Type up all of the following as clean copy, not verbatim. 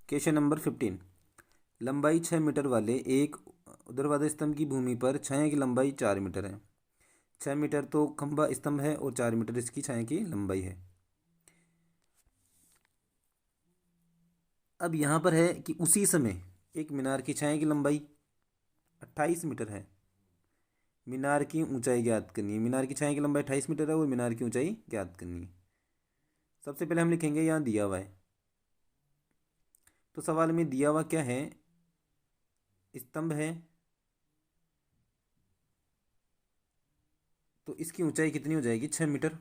Question number 15। लंबाई 6 metre वाले एक ऊर्ध्वाधर स्तंभ की भूमि पर छाया की लंबाई 4 मीटर है। 6 मीटर तो खंभा स्तंभ है और 4 मीटर इसकी छाया की लंबाई है। अब यहाँ पर है कि उसी समय एक मीनार की छाया की लंबाई 28 मीटर है। मीनार की ऊंचाई ज्ञात करनी है। मीनार की छाया की लंबाई 28 मीटर है और मीनार की ऊंचाई ज्ञात करनी है। सबसे पहले हम लिखेंगे यहाँ दिया हुआ है। तो सवाल में दिया हुआ क्या है? स्तंभ है, तो इसकी ऊंचाई कितनी हो जाएगी? 6 मीटर।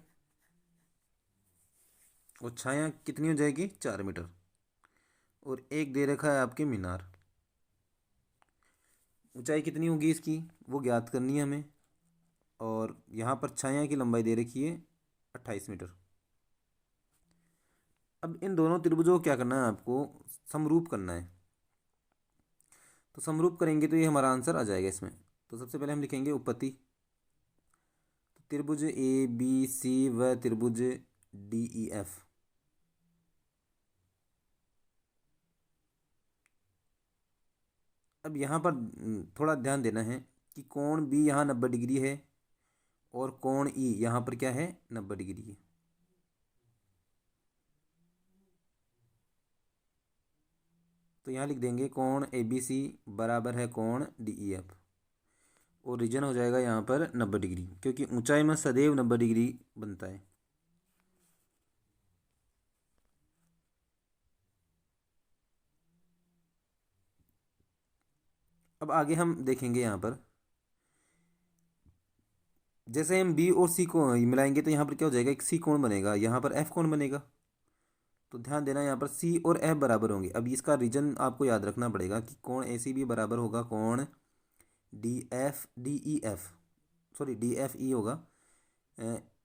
और छाया कितनी हो जाएगी? 4 मीटर। और एक दे रखा है आपके मीनार। ऊंचाई कितनी होगी इसकी, वो ज्ञात करनी है हमें। और यहाँ पर छाया की लंबाई दे रखी है 28 मीटर। अब इन दोनों त्रिभुजों को क्या करना है? आपको समरूप करना है। तो समरूप करेंगे तो ये हमारा आंसर आ जाएगा इसमें। तो सबसे पहले हम लिखेंगे उपपत्ति। तो त्रिभुज ए बी सी व त्रिभुज डी ई एफ। अब यहाँ पर थोड़ा ध्यान देना है कि कोण बी यहाँ 90 डिग्री है और कोण ई यहाँ पर क्या है? 90 डिग्री है। तो यहाँ लिख देंगे कोण ए बी सी बराबर है कोण डी ई एफ। और रीजन हो जाएगा यहाँ पर 90 डिग्री, क्योंकि ऊंचाई में सदैव 90 डिग्री बनता है। अब आगे हम देखेंगे यहाँ पर, जैसे हम बी और सी को मिलाएंगे तो यहाँ पर क्या हो जाएगा? एक सी कोण बनेगा, यहाँ पर एफ कोण बनेगा। तो ध्यान देना, यहाँ पर सी और एफ बराबर होंगे। अब इसका रीजन आपको याद रखना पड़ेगा कि कोण ए सी भी बराबर होगा कोण D F D E F, sorry D F E होगा।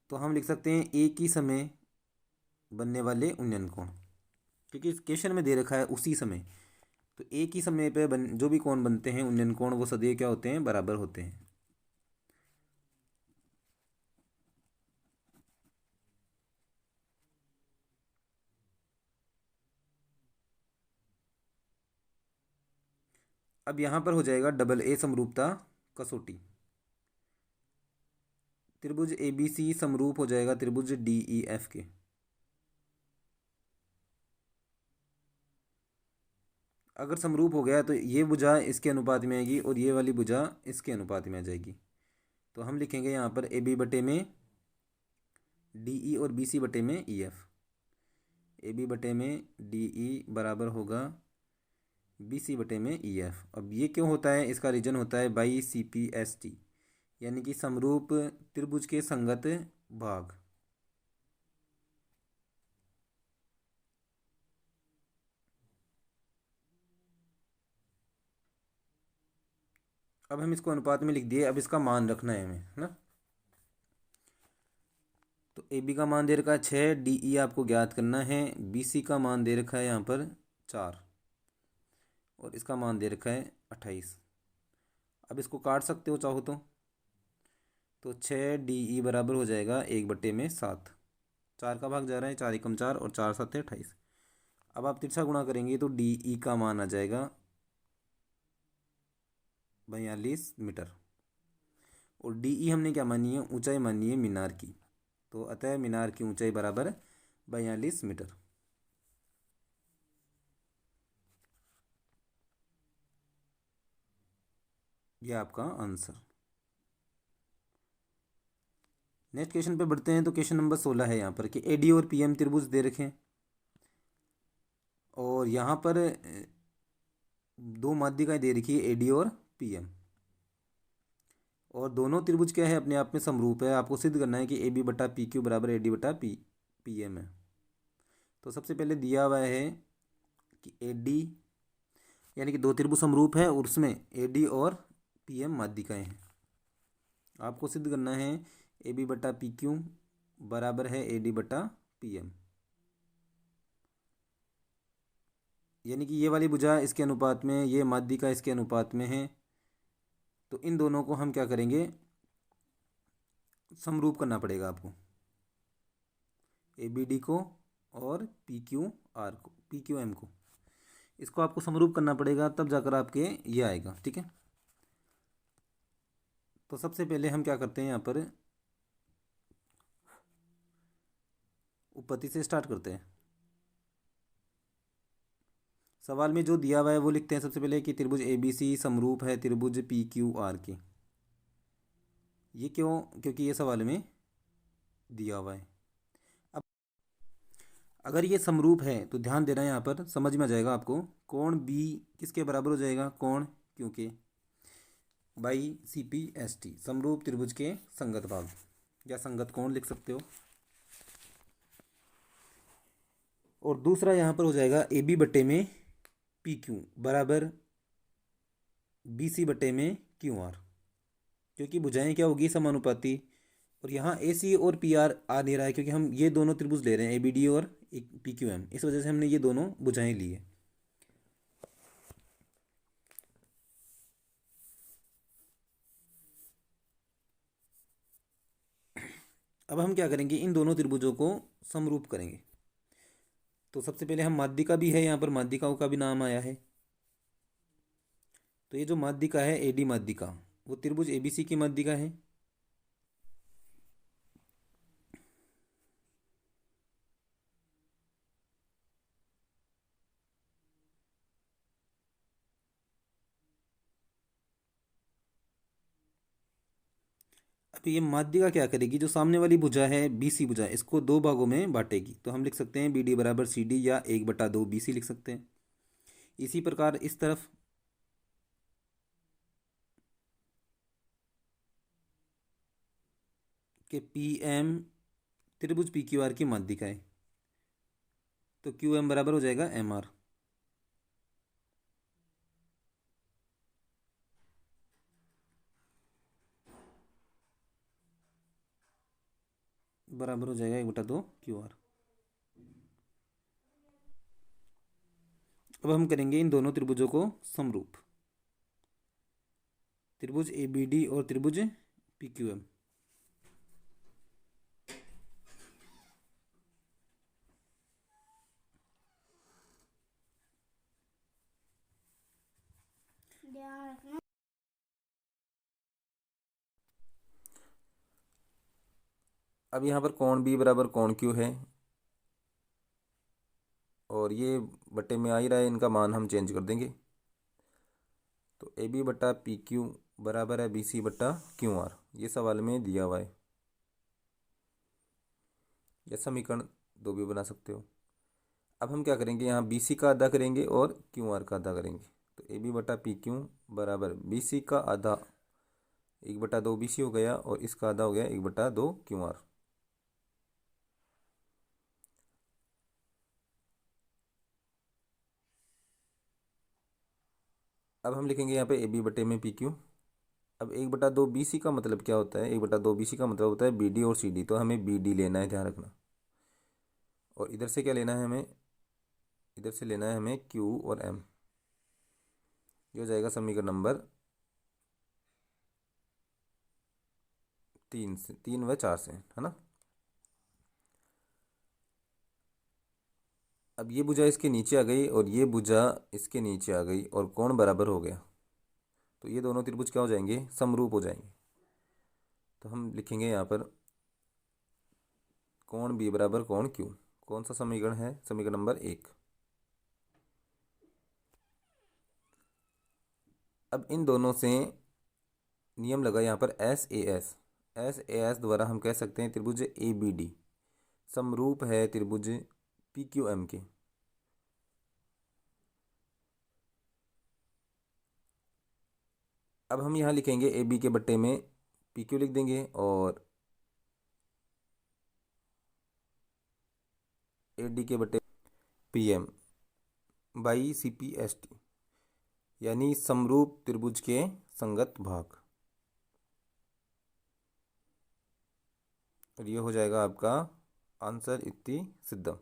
तो हम लिख सकते हैं एक ही समय बनने वाले उन्नयन कोण, क्योंकि इस क्वेश्चन में दे रखा है उसी समय। तो एक ही समय पे जो भी कोण बनते हैं उन्नयन कोण, वो सदैव क्या होते हैं? बराबर होते हैं। अब यहाँ पर हो जाएगा डबल ए समरूपता कसौटी। त्रिभुज ए बी सी समरूप हो जाएगा त्रिभुज डी ई एफ के। अगर समरूप हो गया तो ये भुजा इसके अनुपात में आएगी और ये वाली भुजा इसके अनुपात में आ जाएगी। तो हम लिखेंगे यहाँ पर ए बी बटे में डी ई और बी सी बटे में ई एफ। ए बी बटे में डी ई बराबर होगा बी सी बटे में ई एफ। अब ये क्यों होता है? इसका रीजन होता है by C P S T, यानी कि समरूप त्रिभुज के संगत भाग। अब हम इसको अनुपात में लिख दिए। अब इसका मान रखना है हमें, है ना। तो ए बी का मान दे रखा है 6, डी ई आपको ज्ञात करना है। बी सी का मान दे रखा है यहाँ पर 4 और इसका मान दे रखा है 28। अब इसको काट सकते हो चाहो तो 6 डी ई बराबर हो जाएगा 1/7। 4 का भाग जा रहा है, 4 एकम 4 और 4 7 28। अब आप तिरछा गुणा करेंगे तो डी ई का मान आ जाएगा 42 मीटर। और डी ई हमने क्या मानी है? ऊंचाई मानी है मीनार की। तो अतः मीनार की ऊंचाई बराबर 42 मीटर। यह आपका आंसर। नेक्स्ट क्वेश्चन पे बढ़ते हैं। तो क्वेश्चन नंबर 16 है यहाँ पर कि एडी और पीएम त्रिभुज दे रखे हैं और यहाँ पर दो माध्यिकाएं दे रखी है एडी और पीएम। और दोनों त्रिभुज क्या है? अपने आप में समरूप है। आपको सिद्ध करना है कि ए बी बटा पी क्यू बराबर ए डी बटा पी एम है। तो सबसे पहले दिया हुआ है कि ए डी, यानी कि दो त्रिभुज समरूप है और उसमें ए डी और पी एम माध्यिकाएं हैं। आपको सिद्ध करना है ए बी बटा पी क्यू बराबर है ए डी बटा पी एम, यानी कि ये वाली भुजा इसके अनुपात में, ये माध्यिका इसके अनुपात में है। तो इन दोनों को हम क्या करेंगे? समरूप करना पड़ेगा आपको, ए बी डी को और पी क्यू आर को, पी क्यू एम को। इसको आपको समरूप करना पड़ेगा, तब जाकर आपके ये आएगा। ठीक है, तो सबसे पहले हम क्या करते हैं, यहाँ पर उत्पत्ति से स्टार्ट करते हैं। सवाल में जो दिया हुआ है वो लिखते हैं सबसे पहले कि त्रिभुज ABC समरूप है त्रिभुज PQR के। ये क्यों? क्योंकि ये सवाल में दिया हुआ है। अब अगर ये समरूप है तो ध्यान देना, यहाँ पर समझ में आ जाएगा आपको। कोण B किसके बराबर हो जाएगा? कोण Q के, बाई CPST, समरूप त्रिभुज के संगत भाग या संगत कोण लिख सकते हो। और दूसरा यहाँ पर हो जाएगा AB बट्टे में PQ बराबर BC बट्टे में QR, क्योंकि भुजाएं क्या होगी? समानुपाती। और यहाँ AC और PR आ नहीं रहा है, क्योंकि हम ये दोनों त्रिभुज ले रहे हैं, ABD और PQM, इस वजह से हमने ये दोनों भुजाएं ली है। अब हम क्या करेंगे, इन दोनों त्रिभुजों को समरूप करेंगे। तो सबसे पहले हम माध्यिका भी है, यहाँ पर माध्यिकाओं का भी नाम आया है। तो ये जो माध्यिका है AD माध्यिका, वो त्रिभुज ABC की माध्यिका है। अब ये माध्यिका क्या करेगी, जो सामने वाली भुजा है BC भुजा, इसको दो भागों में बांटेगी। तो हम लिख सकते हैं BD बराबर CD या 1/2 BC लिख सकते हैं। इसी प्रकार इस तरफ के PM त्रिभुज PQR की माध्यिका है, तो QM बराबर हो जाएगा MR। बराबर हो जाएगा 1/2 QR। अब हम करेंगे इन दोनों त्रिभुजों को समरूप, त्रिभुज ABD और त्रिभुज PQM। अब यहाँ पर कोण B बराबर कोण Q है, और ये बट्टे में आ ही रहा है, इनका मान हम चेंज कर देंगे। तो AB बट्टा PQ बराबर है BC बट्टा QR, ये सवाल में दिया हुआ है। यह समीकरण 2 भी बना सकते हो। अब हम क्या करेंगे, यहाँ BC का आधा करेंगे और QR का आधा करेंगे। तो AB बटा PQ बराबर BC का आधा 1/2 BC हो गया, और इसका आधा हो गया 1/2 QR। अब हम लिखेंगे यहाँ पे AB बटे में PQ। अब 1/2 BC का मतलब क्या होता है? 1/2 BC का मतलब होता है BD और CD, तो हमें BD लेना है, ध्यान रखना। और इधर से क्या लेना है हमें? इधर से लेना है हमें Q और M। ये हो जाएगा समीकरण नंबर 3 व 4 से, है ना। अब ये भुजा इसके नीचे आ गई और ये भुजा इसके नीचे आ गई, और कोण बराबर हो गया, तो ये दोनों त्रिभुज क्या हो जाएंगे? समरूप हो जाएंगे। तो हम लिखेंगे यहाँ पर कोण B बराबर कोण Q। कौन सा समीकरण है? समीकरण नंबर 1। अब इन दोनों से नियम लगा यहाँ पर SAS द्वारा हम कह सकते हैं त्रिभुज ABD समरूप है त्रिभुज PQM के। अब हम यहाँ लिखेंगे AB के बट्टे में PQ लिख देंगे, और AD के बट्टे PM बाई CPST, यानी समरूप त्रिभुज के संगत भाग। और ये हो जाएगा आपका आंसर इति सिद्धम।